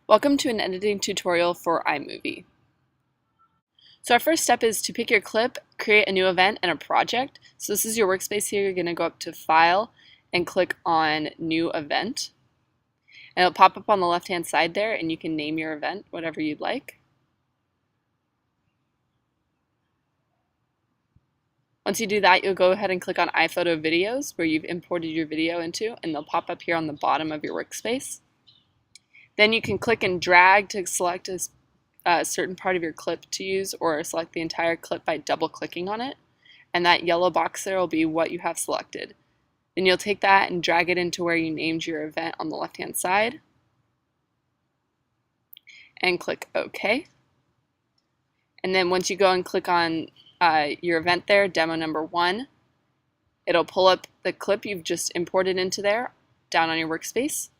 Welcome to an editing tutorial for iMovie. So our first step is to pick your clip, create a new event and a project. So this is your workspace here. You're going to go up to File and click on New Event. And it'll pop up on the left-hand side there, and you can name your event whatever you'd like. Once you do that, you'll go ahead and click on iPhoto Videos, where you've imported your video into, and they'll pop up here on the bottom of your workspace. Then you can click and drag to select a certain part of your clip to use, or select the entire clip by double clicking on it, and that yellow box there will be what you have selected. Then you'll take that and drag it into where you named your event on the left hand side and click OK. And then once you go and click on your event there, demo number 1, it'll pull up the clip you've just imported into there down on your workspace.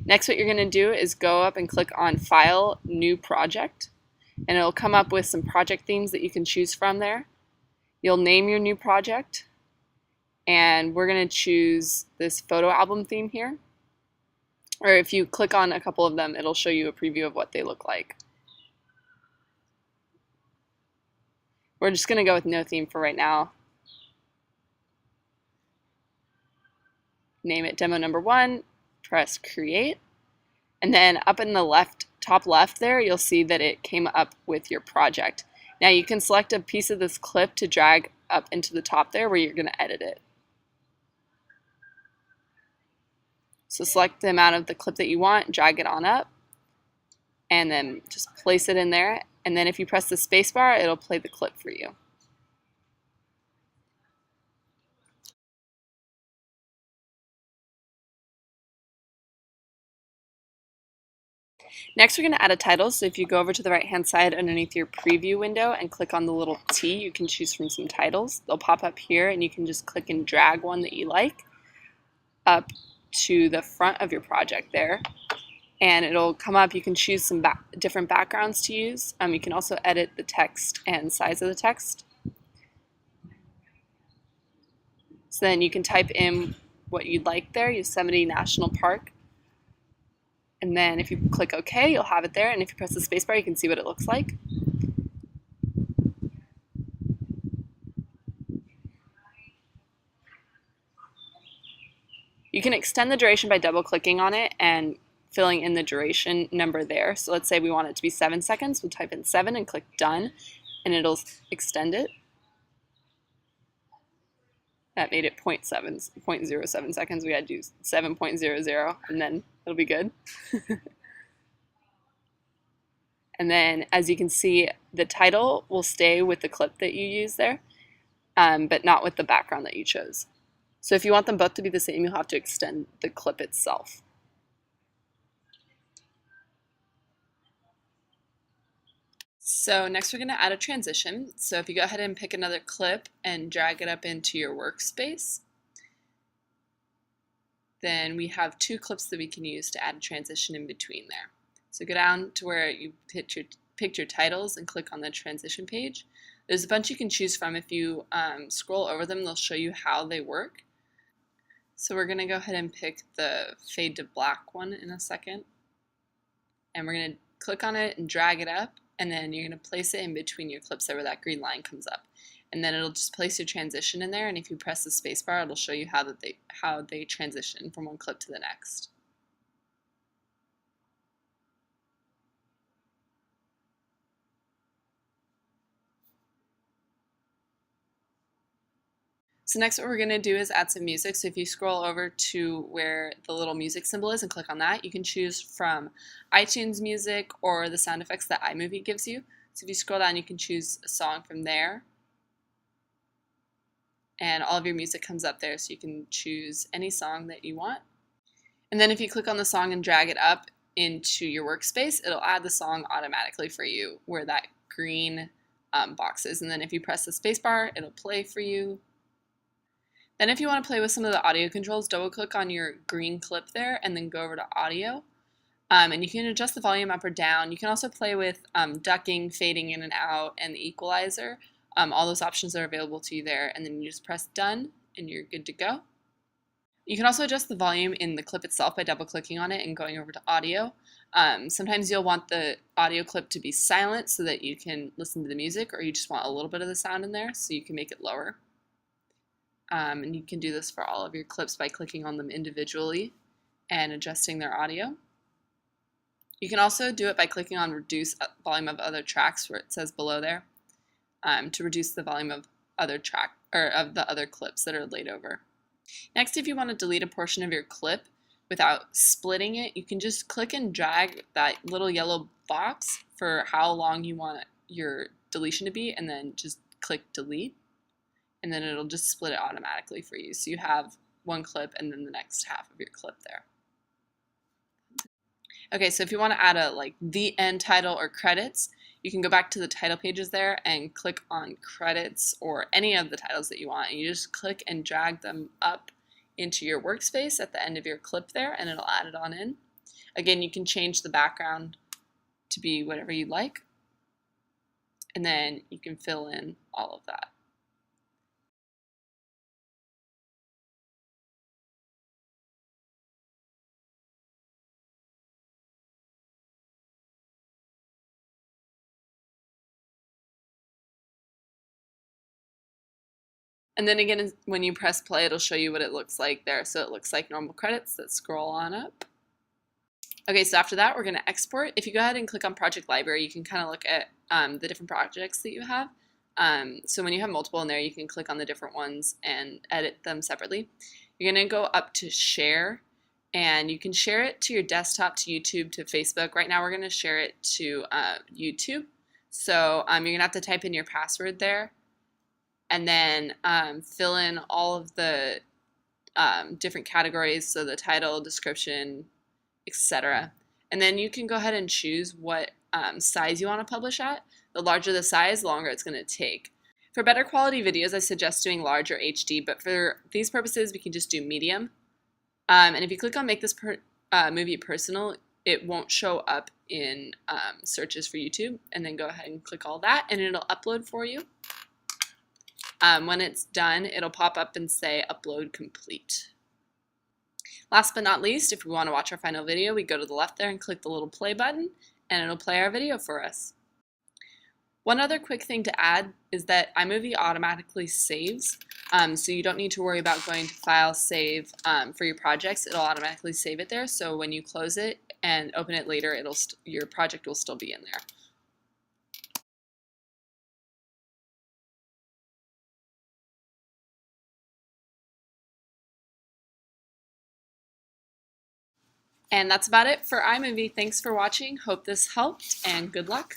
Next, what you're going to do is go up and click on File, New Project, and it'll come up with some project themes that you can choose from there. You'll name your new project, and we're going to choose this photo album theme here. Or if you click on a couple of them, it'll show you a preview of what they look like. We're just going to go with no theme for right now. Name it demo number 1. Press create, and then up in the top left there, you'll see that it came up with your project. Now you can select a piece of this clip to drag up into the top there where you're going to edit it. So select the amount of the clip that you want, drag it on up, and then just place it in there, and then if you press the spacebar, it'll play the clip for you. Next, we're going to add a title. So if you go over to the right-hand side underneath your preview window and click on the little T, you can choose from some titles. They'll pop up here, and you can just click and drag one that you like up to the front of your project there. And it'll come up. You can choose some different backgrounds to use. You can also edit the text and size of the text. So then you can type in what you'd like there, Yosemite National Park. And then if you click OK, you'll have it there. And if you press the spacebar, you can see what it looks like. You can extend the duration by double clicking on it and filling in the duration number there. So let's say we want it to be 7 seconds. We'll type in 7 and click done, and it'll extend it. That made it 0.07 seconds. We had to do 7.00, and then it'll be good. And then, as you can see, the title will stay with the clip that you use there, but not with the background that you chose. So if you want them both to be the same, you'll have to extend the clip itself. So next we're going to add a transition. So if you go ahead and pick another clip and drag it up into your workspace, then we have 2 clips that we can use to add a transition in between there. So go down to where you picked your titles and click on the transition page. There's a bunch you can choose from. If you scroll over them, they'll show you how they work. So we're going to go ahead and pick the fade to black one in a second. And we're going to click on it and drag it up, and then you're going to place it in between your clips there where that green line comes up. And then it'll just place your transition in there, and if you press the spacebar, it'll show you how they transition from one clip to the next. So next what we're going to do is add some music. So if you scroll over to where the little music symbol is and click on that, you can choose from iTunes Music or the sound effects that iMovie gives you. So if you scroll down, you can choose a song from there. And all of your music comes up there, so you can choose any song that you want. And then if you click on the song and drag it up into your workspace, it'll add the song automatically for you where that green box is. And then if you press the spacebar, it'll play for you. Then if you want to play with some of the audio controls, double click on your green clip there and then go over to audio. And you can adjust the volume up or down. You can also play with ducking, fading in and out, and the equalizer. All those options are available to you there, and then you just press done and you're good to go. You can also adjust the volume in the clip itself by double clicking on it and going over to audio. Sometimes you'll want the audio clip to be silent so that you can listen to the music, or you just want a little bit of the sound in there, so you can make it lower. And you can do this for all of your clips by clicking on them individually and adjusting their audio. You can also do it by clicking on reduce volume of other tracks, where it says below there, to reduce the volume of of the other clips that are laid over. Next, if you want to delete a portion of your clip without splitting it, you can just click and drag that little yellow box for how long you want your deletion to be, and then just click delete, and then it'll just split it automatically for you. So you have one clip and then the next half of your clip there. Okay, so if you want to add the end title or credits, you can go back to the title pages there and click on credits or any of the titles that you want, and you just click and drag them up into your workspace at the end of your clip there, and it'll add it on in. Again, you can change the background to be whatever you like, and then you can fill in all of that. And then again, when you press play, it'll show you what it looks like there. So it looks like normal credits that scroll on up. Okay, so after that, we're going to export. If you go ahead and click on Project Library, you can kind of look at the different projects that you have. So when you have multiple in there, you can click on the different ones and edit them separately. You're going to go up to Share, and you can share it to your desktop, to YouTube, to Facebook. Right now, we're going to share it to YouTube. So you're going to have to type in your password there, and then fill in all of the different categories, so the title, description, etc. And then you can go ahead and choose what size you want to publish at. The larger the size, the longer it's going to take. For better quality videos, I suggest doing large or HD, but for these purposes, we can just do medium. And if you click on Make This Movie Personal, it won't show up in searches for YouTube. And then go ahead and click all that, and it'll upload for you. When it's done, it'll pop up and say Upload Complete. Last but not least, if we want to watch our final video, we go to the left there and click the little play button, and it'll play our video for us. One other quick thing to add is that iMovie automatically saves, so you don't need to worry about going to File, Save for your projects. It'll automatically save it there, so when you close it and open it later, your project will still be in there. And that's about it for iMovie. Thanks for watching. Hope this helped, and good luck.